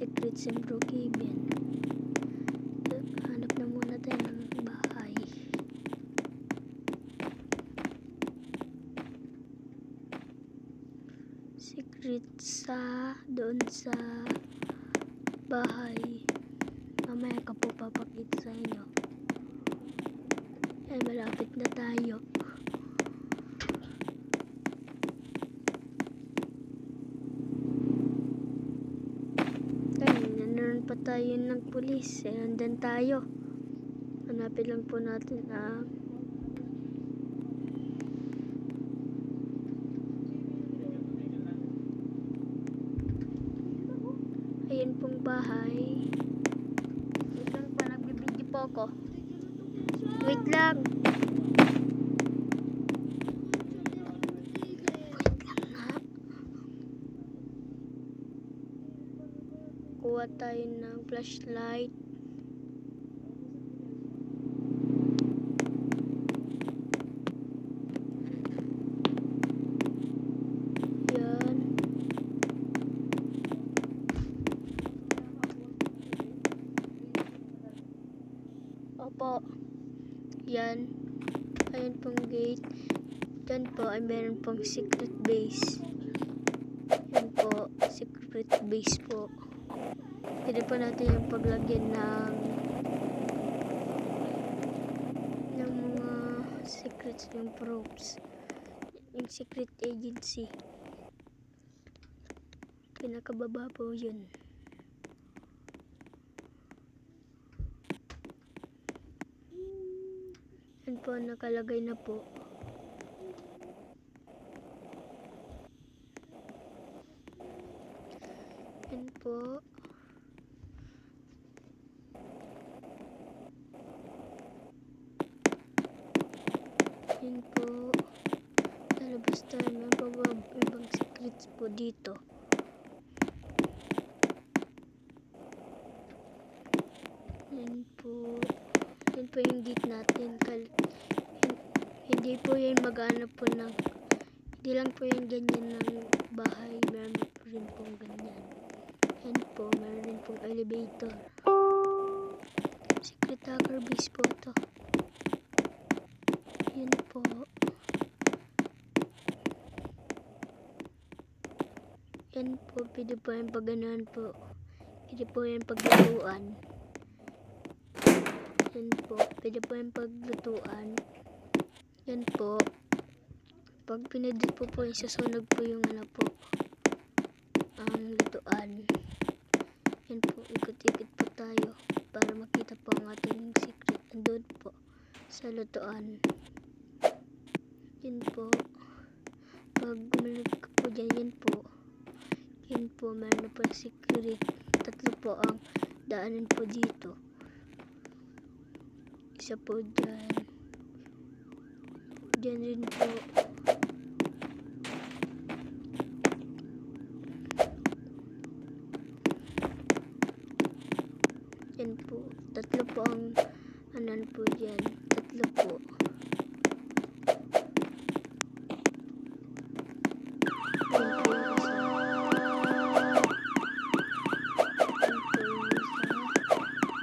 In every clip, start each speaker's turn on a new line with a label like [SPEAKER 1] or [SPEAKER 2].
[SPEAKER 1] Secrets in Brookhaven. Hanap na muna tayo ng bahay. Secrets doon sa bahay. Mamaya ka po papakita sa inyo. Ay, malapit na tayo. Nanonood pa tayo ng pulis. Nandun tayo. Hanapin lang po natin ayan pong bahay. Wait lang pa, nagbibidyo po ako. Wait lang. Wait lang na. Kuha tayo ng flashlight. Yan. Opo. Yan. Ayan pong gate. Yan po ay meron pong secret base. Yan po, secret base po. Pwede po natin yung paglagyan ng mga secrets, yung props. Yung secret agency. Pinakababa po yun. Yan po, nakalagay na po. Yan po. Yan po. Lalabas tayo ng ibang secrets po dito. Yan po. Yan po yung gate natin. Hindi po yan mag-ano po ng, hindi lang po yung ganyan ng bahay. Meron po rin pong ganyan. Yan po, meron rin pong elevator. Secret hacker base po ito. Yan po. Yan po, pwede po yung pag-ganoan po. Pwede po yung paglutuan. Yan po, pwede po yung paglutuan. Yan po. Pag pinedit po yung susunog po yung ano po, ang lutuan. Yan po, ikot-ikot po tayo para makita po ang ating secret. Andun po sa lutuan. Yan po. Pag gumalag ka po dyan, yan po. Yan po, meron na po secret. Tatlo po ang daanan po dito. Isa po dyan. Dyan rin po. Yan po. Tatlo po ang anan po dyan. Tatlo po. Yan po yung isa.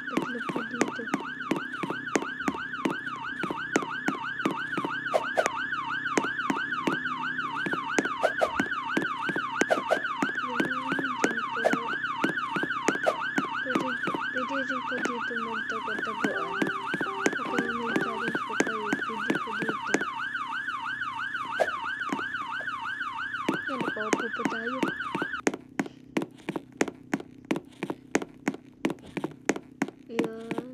[SPEAKER 1] Tatlo po dito. Pwede rin po dito magtago-tagoan. Okay, may challenge po kayo. Pwede po dito. Yan, nakaupo po tayo. Yan.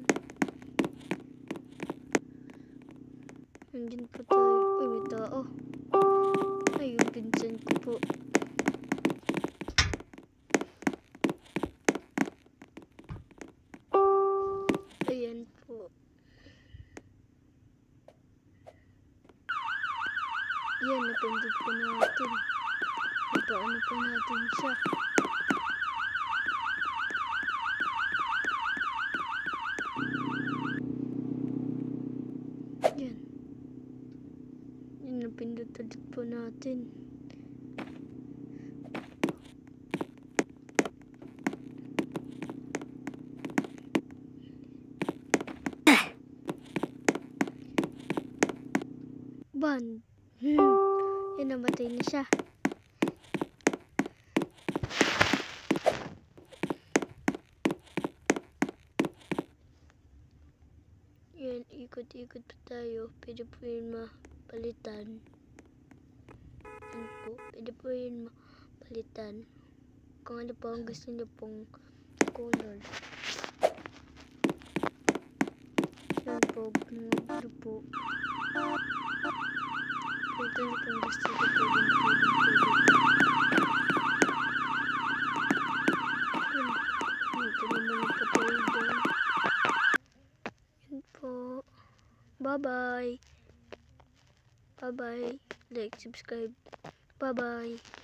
[SPEAKER 1] Nandyan po tayo. Uy, may tao. Ay, yung pinsan ko po. Ayan po. Yan, napindot po natin. Ipaano po natin siya. Yan. Yan, napindot ulit po natin. Yan. Yan, namatay na siya. Yan, ikot-ikot pa tayo. Pwede po yun mapalitan. Yan po. Pwede po yun mapalitan. Kung ano po ang gusto niyo pong color. Yan po, mga blue po. Ito na pong gusto ko po din po. Ito naman yung patay doon. Yan po. Bye-bye. Bye-bye. Like, subscribe. Bye-bye.